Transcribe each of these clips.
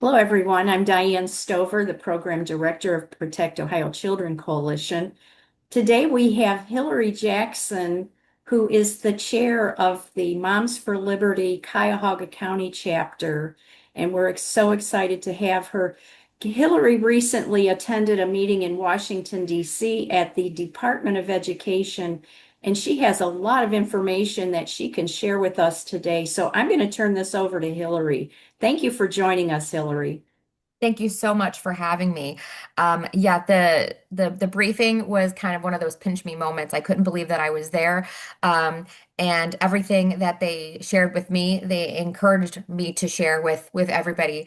Hello, everyone. I'm Diane Stover, the Program Director of Protect Ohio Children Coalition. Today we have Hilary Jackson, who is the chair of the Moms for Liberty Cuyahoga County chapter, and we're so excited to have her. Hilary recently attended a meeting in Washington, D.C. at the Department of Education, and she has a lot of information that she can share with us today. So I'm going to turn this over to Hilary. Thank you for joining us, Hilary. Thank you so much for having me. Yeah, the briefing was kind of one of those pinch me moments. I couldn't believe that I was there. Um, and everything that they shared with me, they encouraged me to share with everybody.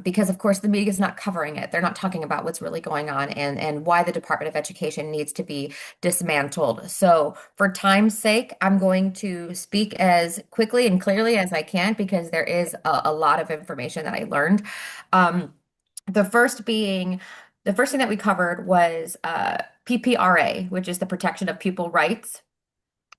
Because of course the media is not covering it. They're not talking about what's really going on and why the Department of Education needs to be dismantled. So for time's sake, I'm going to speak as quickly and clearly as I can because there is a lot of information that I learned. Um, the first being, the first thing that we covered was PPRA, which is the Protection of Pupil Rights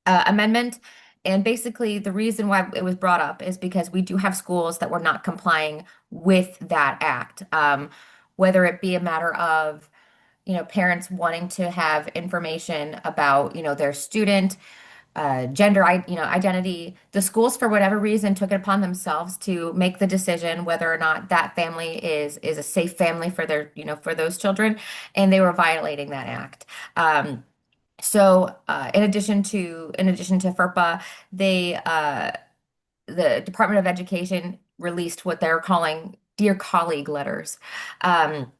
Amendment. And basically, the reason why it was brought up is because we do have schools that were not complying with that act, whether it be a matter of parents wanting to have information about, their student gender, identity. The schools, for whatever reason, took it upon themselves to make the decision whether or not that family is a safe family for their, for those children, and they were violating that act. In addition to FERPA, the Department of Education released what they're calling Dear Colleague letters. Um,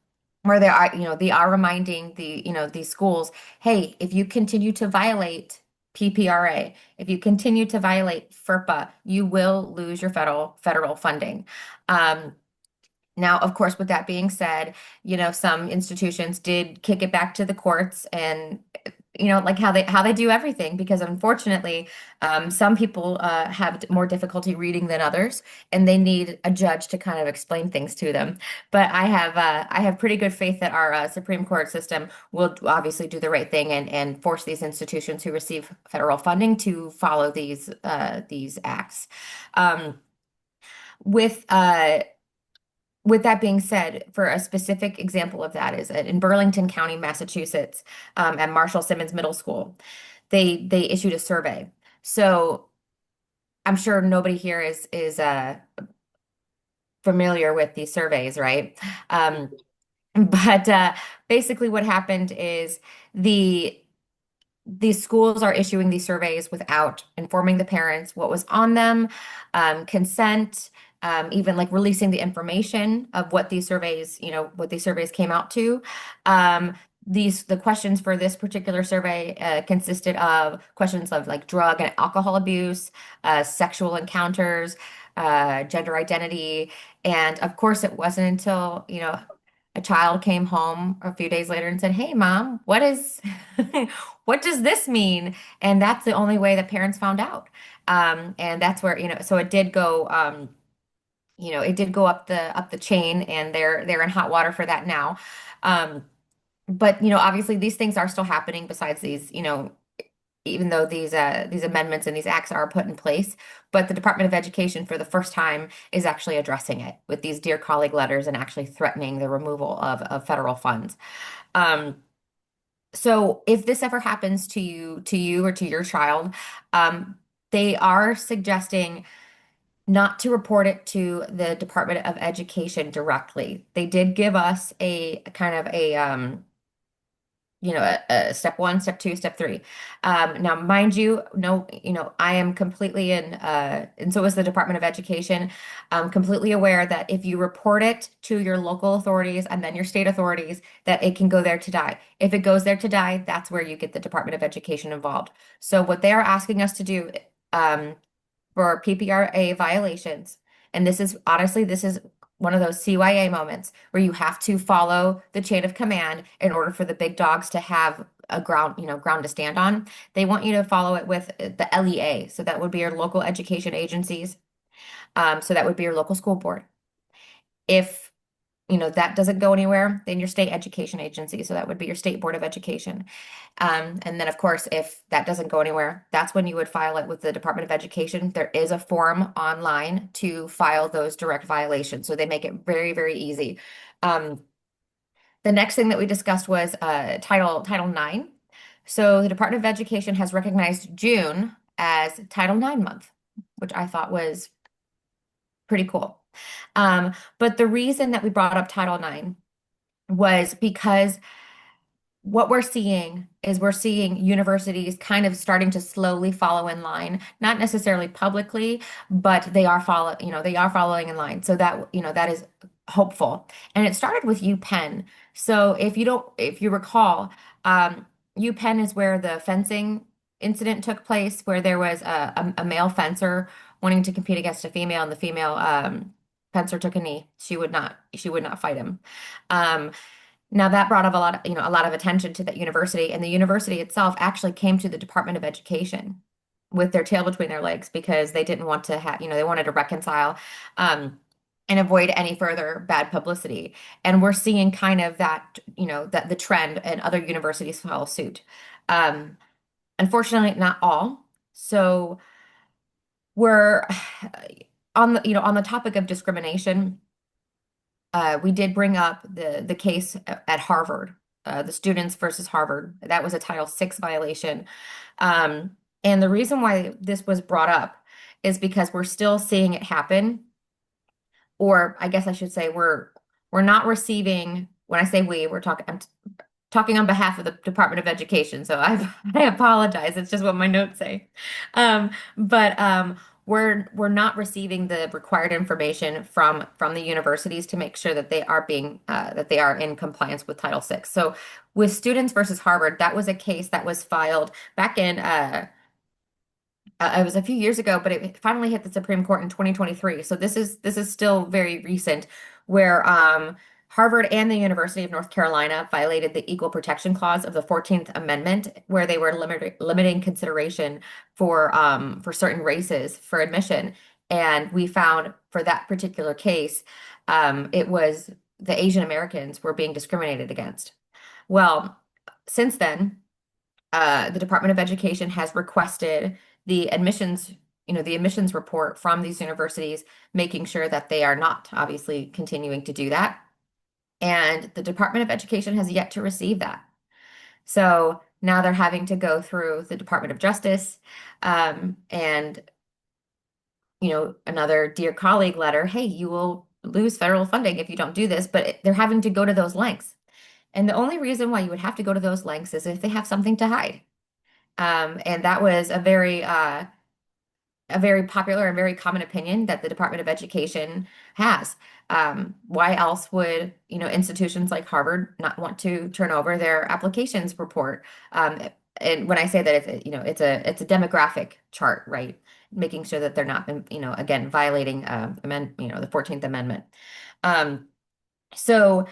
where they are reminding these schools, hey, if you continue to violate PPRA, if you continue to violate FERPA, you will lose your federal funding. Um, Now, of course, with that being said, some institutions did kick it back to the courts and like how they do everything, because unfortunately, some people have more difficulty reading than others, and they need a judge to kind of explain things to them. But I have pretty good faith that our Supreme Court system will obviously do the right thing and force these institutions who receive federal funding to follow these acts. Um, with with that being said, for a specific example of that is in Burlington County, Massachusetts, at Marshall Simmons Middle School, they issued a survey. So I'm sure nobody here is familiar with these surveys, right? Um, but basically, what happened is the these schools are issuing these surveys without informing the parents what was on them, consent, even like releasing the information of what these surveys came out to. The questions for this particular survey consisted of questions of like drug and alcohol abuse, sexual encounters, gender identity, and of course, it wasn't until a child came home a few days later and said, "Hey, mom, what does this mean?" And that's the only way that parents found out. And that's where, so it did go up the chain, and they're in hot water for that now. Um, but obviously these things are still happening besides these, even though these amendments and these acts are put in place, but the Department of Education for the first time is actually addressing it with these Dear Colleague letters and actually threatening the removal of federal funds. Um, so if this ever happens to you or to your child, um, they are suggesting not to report it to the Department of Education directly. They did give us a kind of a step one, step two, step three. Now, mind you, no, I am completely and so is the Department of Education, completely aware that if you report it to your local authorities and then your state authorities, that it can go there to die. If it goes there to die, that's where you get the Department of Education involved. So what they are asking us to do, um, for PPRA violations, and this is one of those CYA moments where you have to follow the chain of command in order for the big dogs to have a ground to stand on. They want you to follow it with the LEA. So that would be your local education agencies. So that would be your local school board. If that doesn't go anywhere, then your state education agency. So that would be your state board of education. And then, of course, if that doesn't go anywhere, that's when you would file it with the Department of Education. There is a form online to file those direct violations. So they make it very, very easy. Um, the next thing that we discussed was Title IX. So the Department of Education has recognized June as Title IX month, which I thought was pretty cool. But the reason that we brought up Title IX was because what we're seeing is we're seeing universities kind of starting to slowly follow in line, not necessarily publicly, but they are following in line. So that is hopeful. And it started with UPenn. So if you recall, UPenn is where the fencing incident took place, where there was a male fencer wanting to compete against a female, and the female fencer took a knee. She would not fight him. Um, Now that brought up a lot of attention to that university, and the university itself actually came to the Department of Education with their tail between their legs because they didn't want to have, they wanted to reconcile and avoid any further bad publicity. And we're seeing kind of that the trend and other universities follow suit. Um, Unfortunately, not all. So we're on the topic of discrimination. We did bring up the case at Harvard, the students versus Harvard. That was a Title VI violation. And the reason why this was brought up is because we're still seeing it happen, or I guess I should say we're not receiving, when I say we, I'm talking on behalf of the Department of Education, so I apologize. It's just what my notes say. But we're not receiving the required information from the universities to make sure that they are in compliance with Title VI. So with Students versus Harvard, that was a case that was filed back in it was a few years ago, but it finally hit the Supreme Court in 2023. So this is still very recent, where Harvard and the University of North Carolina violated the Equal Protection Clause of the 14th Amendment, where they were limiting consideration for certain races for admission. And we found for that particular case, it was the Asian Americans were being discriminated against. Well, since then, the Department of Education has requested the admissions report from these universities, making sure that they are not obviously continuing to do that. And the Department of Education has yet to receive that. So now they're having to go through the Department of Justice, and another dear colleague letter, hey, you will lose federal funding if you don't do this, but they're having to go to those lengths. And the only reason why you would have to go to those lengths is if they have something to hide. And that was a very popular and very common opinion that the Department of Education has. Why else would, institutions like Harvard not want to turn over their applications report? And when I say that, it's a demographic chart, right? Making sure that they're not, again, violating the 14th Amendment. Um, so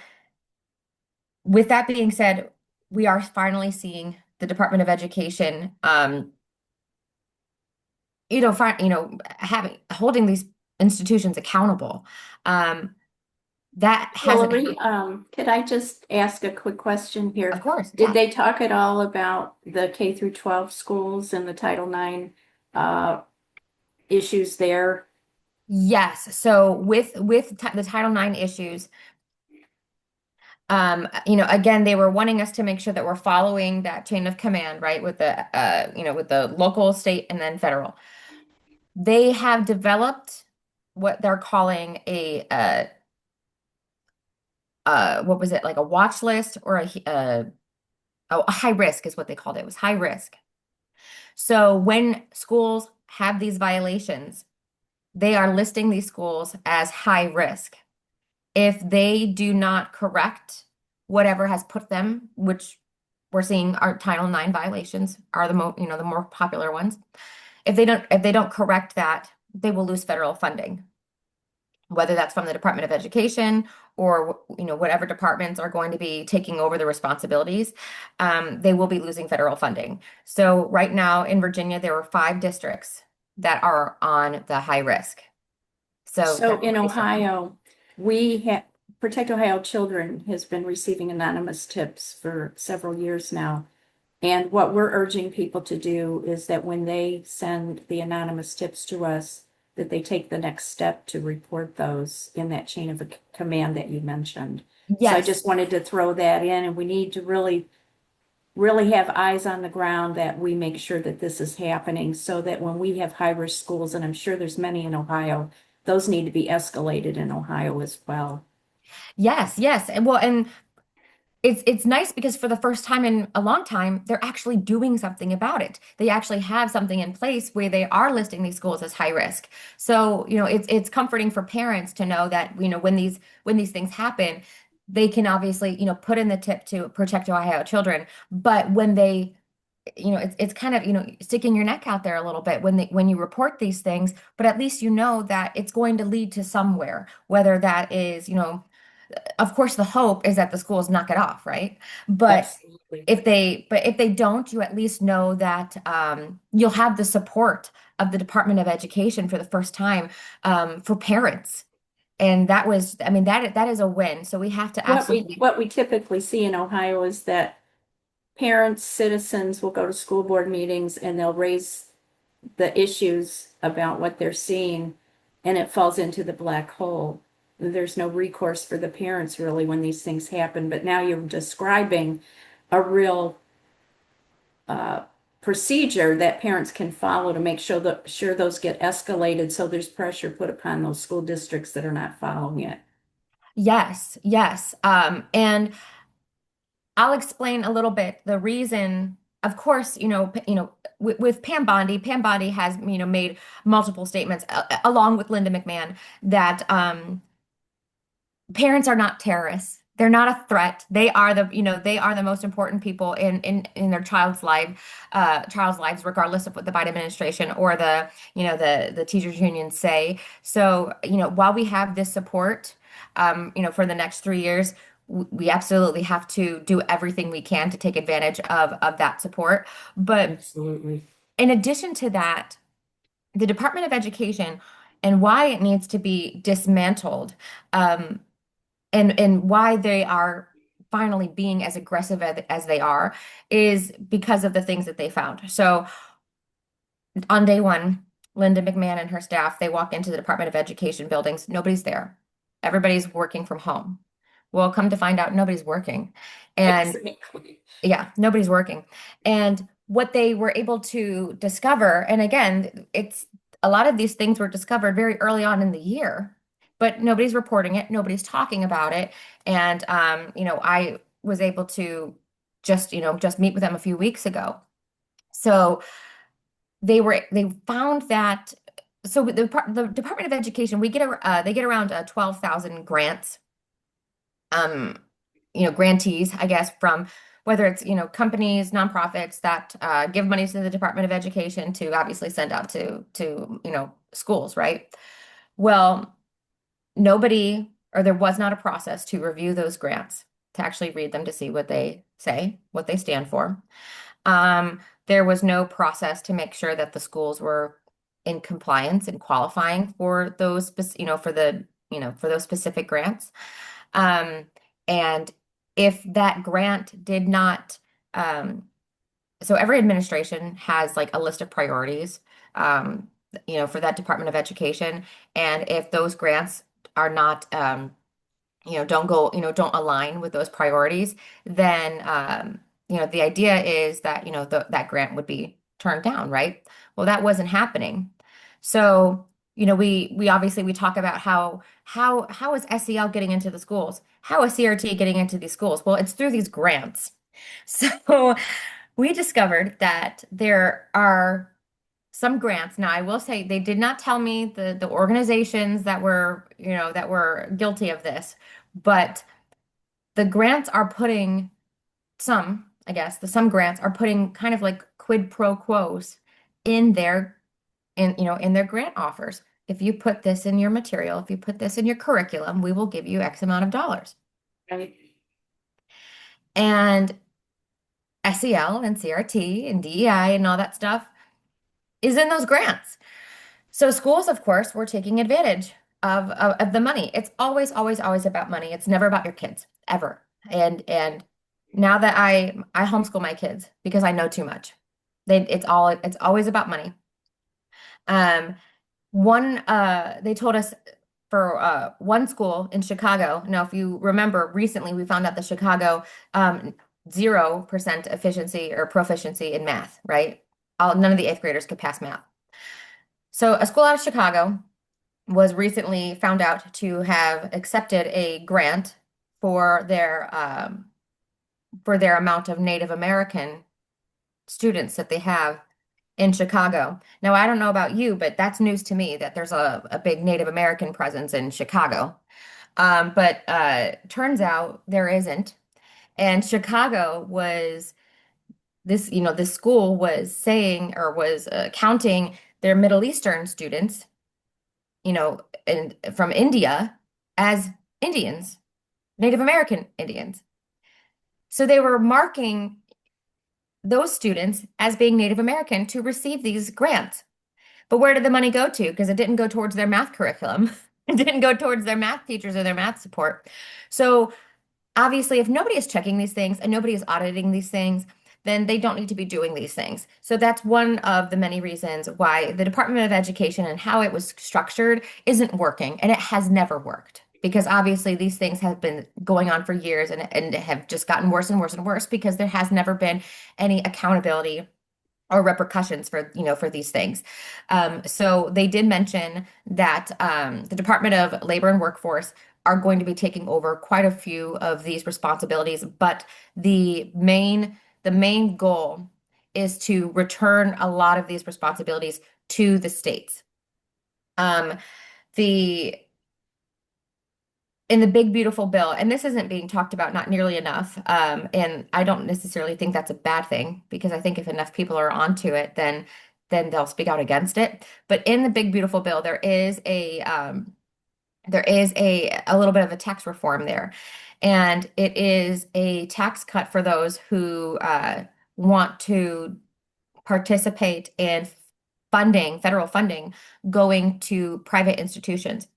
with that being said, we are finally seeing the Department of Education, having holding these institutions accountable. Um, that hasn't Hilary, happened. could I just ask a quick question Of here? course, Did yeah. they talk at all about the K through 12 schools and the Title IX issues there? Yes. So with the Title IX issues, again, they were wanting us to make sure that we're following that chain of command, right? With the local, state, and then federal. They have developed what they're calling what was it, like a watch list, or a high risk is what they called it. It was high risk. So when schools have these violations, they are listing these schools as high risk. If they do not correct whatever has put them, which we're seeing our Title IX violations are the more popular ones. If they don't correct that, they will lose federal funding, whether that's from the Department of Education or whatever departments are going to be taking over the responsibilities. They will be losing federal funding. So right now in Virginia, there were 5 districts that are on the high risk. So So that's in where they started. Ohio, we have Protect Ohio Children has been receiving anonymous tips for several years now. And what we're urging people to do is that when they send the anonymous tips to us, that they take the next step to report those in that chain of command that you mentioned. So I Yes. just wanted to throw that in, and we need to really have eyes on the ground that we make sure that this is happening so that when we have high-risk schools, and I'm sure there's many in Ohio, those need to be escalated in Ohio as well. Yes, yes. And well, and it's nice because for the first time in a long time, they're actually doing something about it. They actually have something in place where they are listing these schools as high risk. So, it's comforting for parents to know that, when these things happen, they can obviously, put in the tip to protect Ohio children. But when they, it's kind of, sticking your neck out there a little bit when you report these things, but at least you know that it's going to lead to somewhere, whether that is, of course, the hope is that the schools knock it off, right? But Absolutely. if they don't, you at least know that you'll have the support of the Department of Education for the first time for parents. And that was, I mean, that is a win. So we have to absolutely, What we typically see in Ohio is that parents, citizens will go to school board meetings and they'll raise the issues about what they're seeing, and it falls into the black hole. There's no recourse for the parents really when these things happen, but now you're describing a real uh, procedure that parents can follow to make sure those get escalated so there's pressure put upon those school districts that are not following it. yes, yes. And I'll explain a little bit the reason. Of course, with Pam Bondi has, made multiple statements along with Linda McMahon that parents are not terrorists. They're not a threat. They are the most important people in their child's lives, regardless of what the Biden administration or the teachers unions say. So, while we have this support, for the next 3 years, we absolutely have to do everything we can to take advantage of that support. But Absolutely. in addition to that, the Department of Education and why it needs to be dismantled. Um, and why they are finally being as aggressive as they are is because of the things that they found. So on day one, Linda McMahon and her staff, they walk into the Department of Education buildings. Nobody's there. Everybody's working from home. Well, come to find out, nobody's working. And Exactly. yeah, nobody's working. And what they were able to discover, and again, it's a lot of these things were discovered very early on in the year, but nobody's reporting it, nobody's talking about it. And I was able to just meet with them a few weeks ago. So they found that the Department of Education, they get around 12,000 grants, um, grantees, I guess, from whether it's, companies, nonprofits that give money to the Department of Education to obviously send out to schools, right? Well, nobody, or there was not a process to review those grants, to actually read them to see what they say, what they stand for. There was no process to make sure that the schools were in compliance and qualifying for those, for those specific grants. Um, and if that grant did not, um, so every administration has like a list of priorities, for that Department of Education. And if those grants are not, don't go, don't align with those priorities, then, the idea is that, that grant would be turned down, right? Well, that wasn't happening. So, we obviously we talk about how is SEL getting into the schools? How is CRT getting into these schools? Well, it's through these grants. So we discovered that there are some grants. Now, I will say they did not tell me the organizations that were guilty of this, but the grants are putting I guess, some grants are putting kind of like quid pro quos in their grant offers. If you put this in your material, if you put this in your curriculum, we will give you X amount of dollars. Right. And SEL and CRT and DEI and all that stuff is in those grants. So schools, of course, were taking advantage. of the money. It's always, always, always about money. It's never about your kids, ever. And now that I homeschool my kids because I know too much. It's always about money. Um, they told us for one school in Chicago. Now, if you remember, recently we found out the Chicago 0% efficiency or proficiency in math, right? None of the eighth graders could pass math. So a school out of Chicago was recently found out to have accepted a grant for their amount of Native American students that they have in Chicago. Now, I don't know about you, but that's news to me that there's a big Native American presence in Chicago. But turns out there isn't. And Chicago was this school was saying or was counting their Middle Eastern students, and from India as Indians, Native American Indians. So they were marking those students as being Native American to receive these grants. But where did the money go to? Because it didn't go towards their math curriculum. It didn't go towards their math teachers or their math support. So obviously, if nobody is checking these things and nobody is auditing these things, then they don't need to be doing these things. So that's one of the many reasons why the Department of Education and how it was structured isn't working, and it has never worked. Because obviously these things have been going on for years and have just gotten worse and worse and worse because there has never been any accountability or repercussions for these things. So they did mention that the Department of Labor and Workforce are going to be taking over quite a few of these responsibilities, but the main goal is to return a lot of these responsibilities to the states. Um, the in the big beautiful bill, and this isn't being talked about not nearly enough, and I don't necessarily think that's a bad thing because I think if enough people are onto it, then they'll speak out against it. But in the big beautiful bill, there is a little bit of a tax reform there, and it is a tax cut for those who want to participate in federal funding going to private institutions.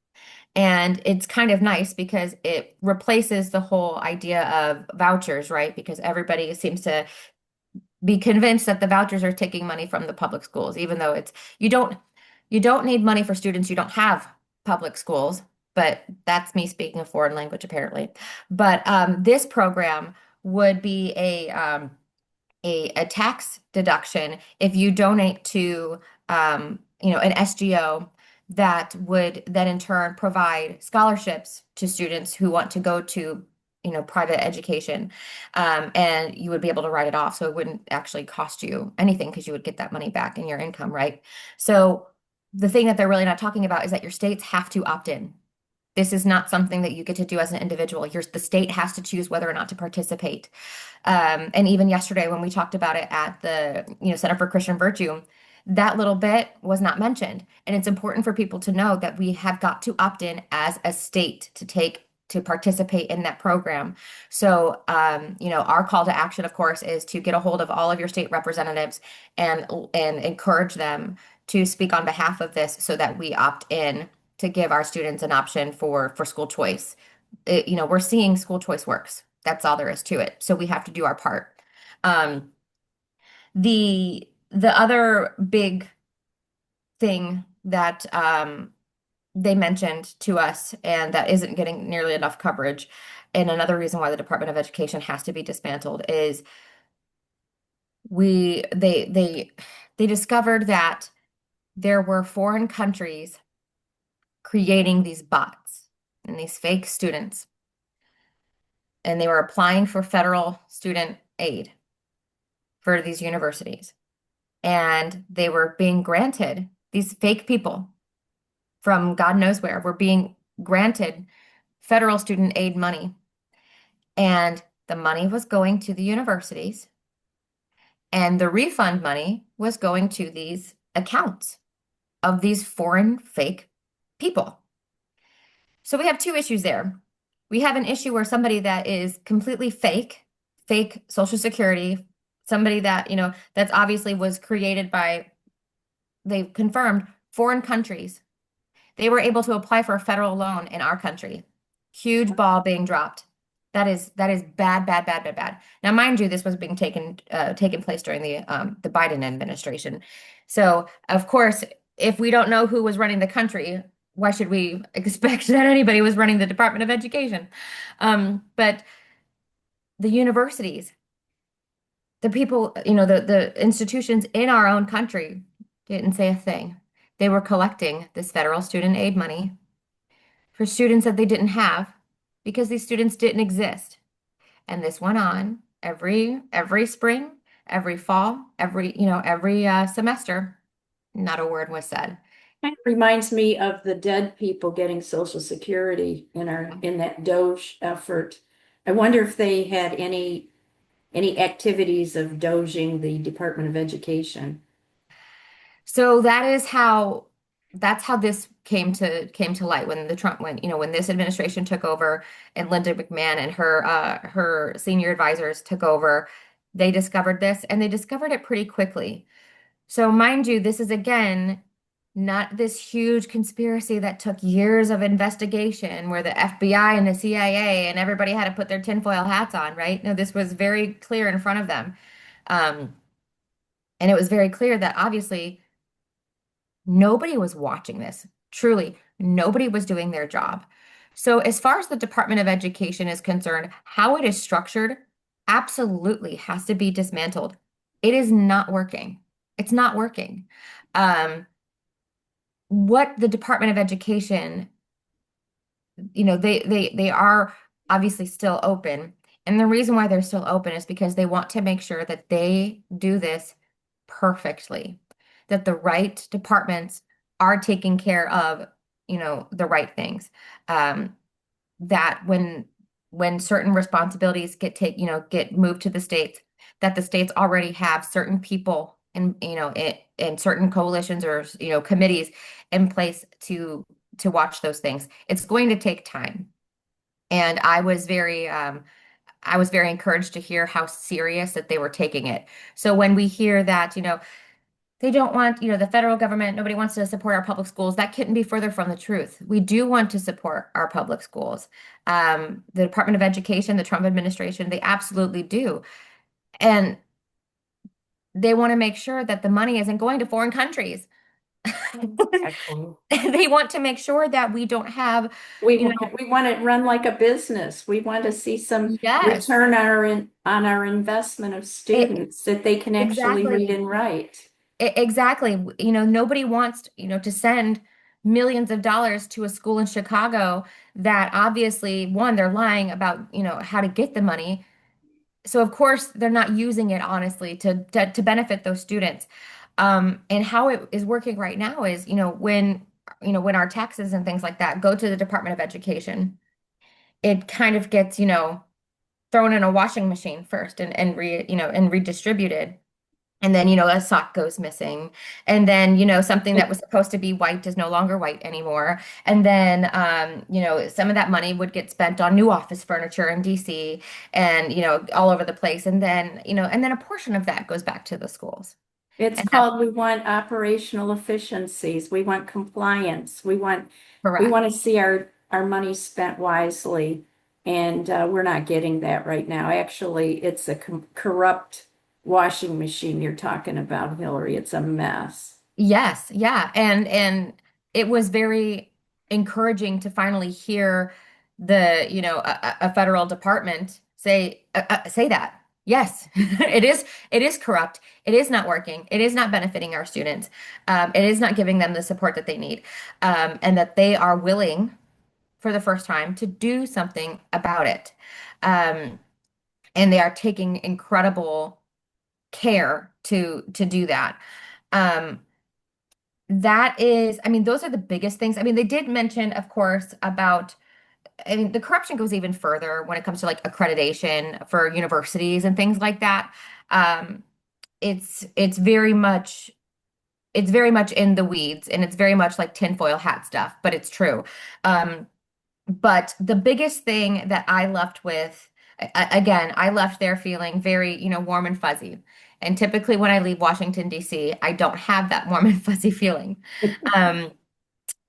And it's kind of nice because it replaces the whole idea of vouchers, right? Because everybody seems to be convinced that the vouchers are taking money from the public schools, even though you don't you don't need money for students you don't have public schools, but that's me speaking a foreign language apparently. But this program would be a tax deduction if you donate to an SGO that would then in turn provide scholarships to students who want to go to private education, and you would be able to write it off, so it wouldn't actually cost you anything because you would get that money back in your income, right? So the thing that they're really not talking about is that your states have to opt in. This is not something that you get to do as an individual. The state has to choose whether or not to participate. And even yesterday, when we talked about it at the Center for Christian Virtue, that little bit was not mentioned. And it's important for people to know that we have got to opt in as a state to participate in that program. So, our call to action, of course, is to get a hold of all of your state representatives and encourage them to speak on behalf of this so that we opt in to give our students an option for school choice. We're seeing school choice works. That's all there is to it. So we have to do our part. Um, the other big thing that they mentioned to us and that isn't getting nearly enough coverage, and another reason why the Department of Education has to be dismantled is they discovered that there were foreign countries creating these bots and these fake students, and they were applying for federal student aid for these universities. And they were being granted, these fake people from God knows where were being granted federal student aid money. And the money was going to the universities, and the refund money was going to these accounts of these foreign fake people. So we have two issues there. We have an issue where somebody that is completely fake Social Security, somebody that, that's obviously was created by, they've confirmed, foreign countries. They were able to apply for a federal loan in our country. Huge ball being dropped. That is bad, bad, bad, bad, bad. Now, mind you, this was being taken place during the Biden administration. So, of course, if we don't know who was running the country, why should we expect that anybody was running the Department of Education? But the universities, the people, the institutions in our own country didn't say a thing. They were collecting this federal student aid money for students that they didn't have because these students didn't exist. And this went on every spring, every fall, every semester. Not a word was said. Kind of reminds me of the dead people getting Social Security in that Doge effort. I wonder if they had any activities of doging the Department of Education. So that's how this came to light when the Trump when this administration took over and Linda McMahon and her senior advisors took over, they discovered this and they discovered it pretty quickly. So mind you, this is again not this huge conspiracy that took years of investigation where the FBI and the CIA and everybody had to put their tinfoil hats on, right? No, this was very clear in front of them. Um, and it was very clear that obviously nobody was watching this. Truly, nobody was doing their job. So, as far as the Department of Education is concerned, how it is structured absolutely has to be dismantled. It is not working. It's not working. Um, what the Department of Education, they are obviously still open. And the reason why they're still open is because they want to make sure that they do this perfectly, that the right departments are taking care of, the right things. That when certain responsibilities get moved to the states, that the states already have certain people in certain coalitions or committees in place to watch those things. It's going to take time. And I was very encouraged to hear how serious that they were taking it. So when we hear that, they don't want, the federal government, nobody wants to support our public schools, that couldn't be further from the truth. We do want to support our public schools. The Department of Education, the Trump administration, they absolutely do. And they want to make sure that the money isn't going to foreign countries. Actually. They want to make sure that we don't have, We you want know, we want it run like a business. We want to see some yes, return on our investment of it, students that they can actually read exactly. and write. Exactly. Nobody wants, to send millions of dollars to a school in Chicago that obviously, one, they're lying about, how to get the money. So of course they're not using it honestly to benefit those students. And how it is working right now is, when our taxes and things like that go to the Department of Education, it kind of gets, thrown in a washing machine first and redistributed. And then, a sock goes missing. And then, something that was supposed to be white is no longer white anymore. And then, some of that money would get spent on new office furniture in DC and, all over the place. And then a portion of that goes back to the schools. It's And that's called, we want operational efficiencies. We want compliance. We correct. want to see our money spent wisely. And we're not getting that right now. Actually, it's a corrupt washing machine you're talking about, Hillary. It's a mess. Yes, yeah. And it was very encouraging to finally hear a federal department say that. Yes, it is corrupt. It is not working. It is not benefiting our students. It is not giving them the support that they need. And that they are willing for the first time to do something about it. Um, and they are taking incredible care to do that. Um, that is, I mean, those are the biggest things. I mean, they did mention, of course, about, I mean, the corruption goes even further when it comes to like accreditation for universities and things like that. Um, it's very much in the weeds and it's very much like tinfoil hat stuff, but it's true. But the biggest thing that I left with, again, I left there feeling very, warm and fuzzy. And typically when I leave Washington, D.C., I don't have that warm and fuzzy feeling. Um,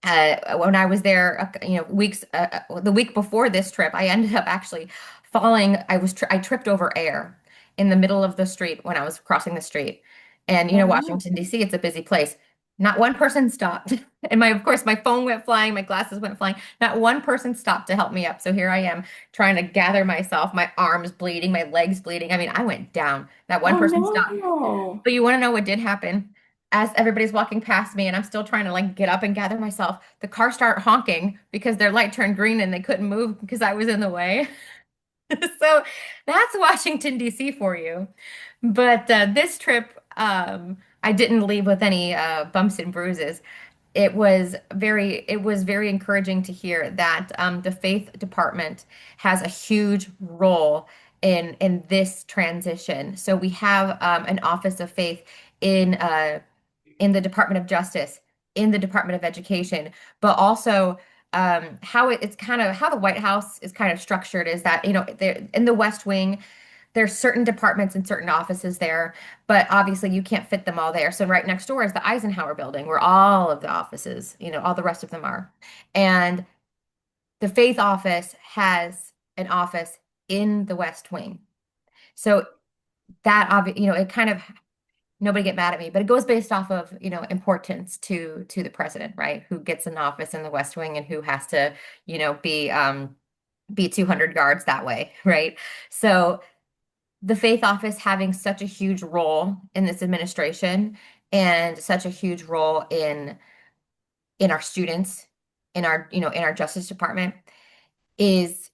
when I was there, weeks the week before this trip, I ended up actually falling. I tripped over air in the middle of the street when I was crossing the street. And Oh, no. Washington, D.C., it's a busy place. Not one person stopped. And of course, my phone went flying, my glasses went flying. Not one person stopped to help me up. So here I am trying to gather myself, my arms bleeding, my legs bleeding. I mean, I went down. Not one Oh, person stopped. no. But you want to know what did happen? As everybody's walking past me and I'm still trying to like get up and gather myself, the car start honking because their light turned green and they couldn't move because I was in the way. So that's Washington, D.C. for you. But this trip, I didn't leave with any bumps and bruises. It was very encouraging to hear that the faith department has a huge role in this transition. So we have an office of faith in the Department of Justice, in the Department of Education, but also it's kind of how the White House is kind of structured is that, there in the West Wing, there's certain departments and certain offices there, but obviously you can't fit them all there. So right next door is the Eisenhower building where all of the offices, all the rest of them are. And the Faith office has an office in the West Wing. So it kind of nobody get mad at me, but it goes based off of, importance to the president, right? Who gets an office in the West Wing and who has to, you know, be 200 yards that way, right? So the faith office having such a huge role in this administration and such a huge role in our students, in our Justice Department is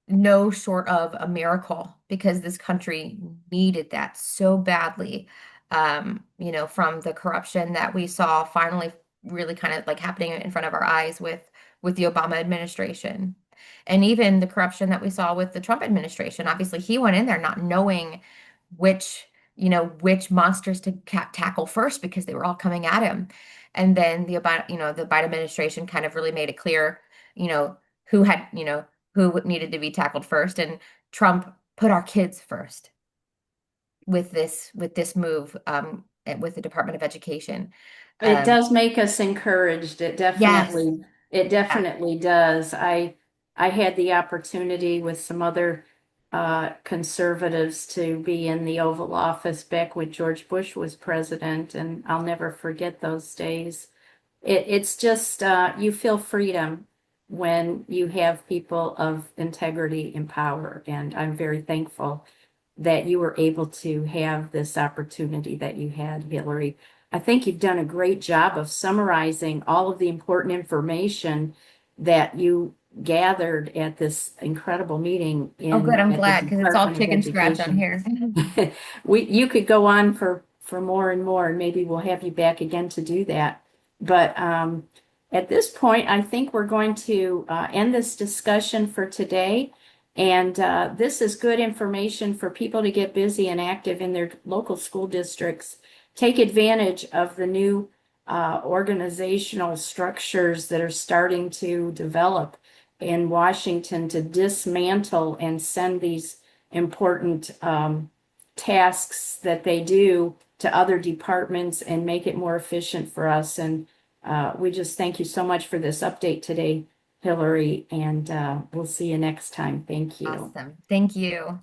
no short of a miracle because this country needed that so badly. From the corruption that we saw finally really kind of like happening in front of our eyes with the Obama administration. And even the corruption that we saw with the Trump administration. Obviously, he went in there not knowing which, which monsters to tackle first because they were all coming at him. And then the Biden administration kind of really made it clear, you know, who had, who needed to be tackled first. And Trump put our kids first with this move with the Department of Education. It Um, does make us encouraged. yes, It yeah. definitely does. I had the opportunity with some other conservatives to be in the Oval Office back when George Bush was president, and I'll never forget those days. It's just you feel freedom when you have people of integrity in power, and I'm very thankful that you were able to have this opportunity that you had, Hillary. I think you've done a great job of summarizing all of the important information that you gathered at this incredible meeting Oh, good. in I'm at the glad because it's all Department of chicken scratch on Education. here. You could go on for more and more, and maybe we'll have you back again to do that. But at this point, I think we're going to end this discussion for today. And this is good information for people to get busy and active in their local school districts. Take advantage of the new organizational structures that are starting to develop in Washington to dismantle and send these important tasks that they do to other departments and make it more efficient for us. And we just thank you so much for this update today, Hillary, and we'll see you next time. Thank you. Awesome. Thank you.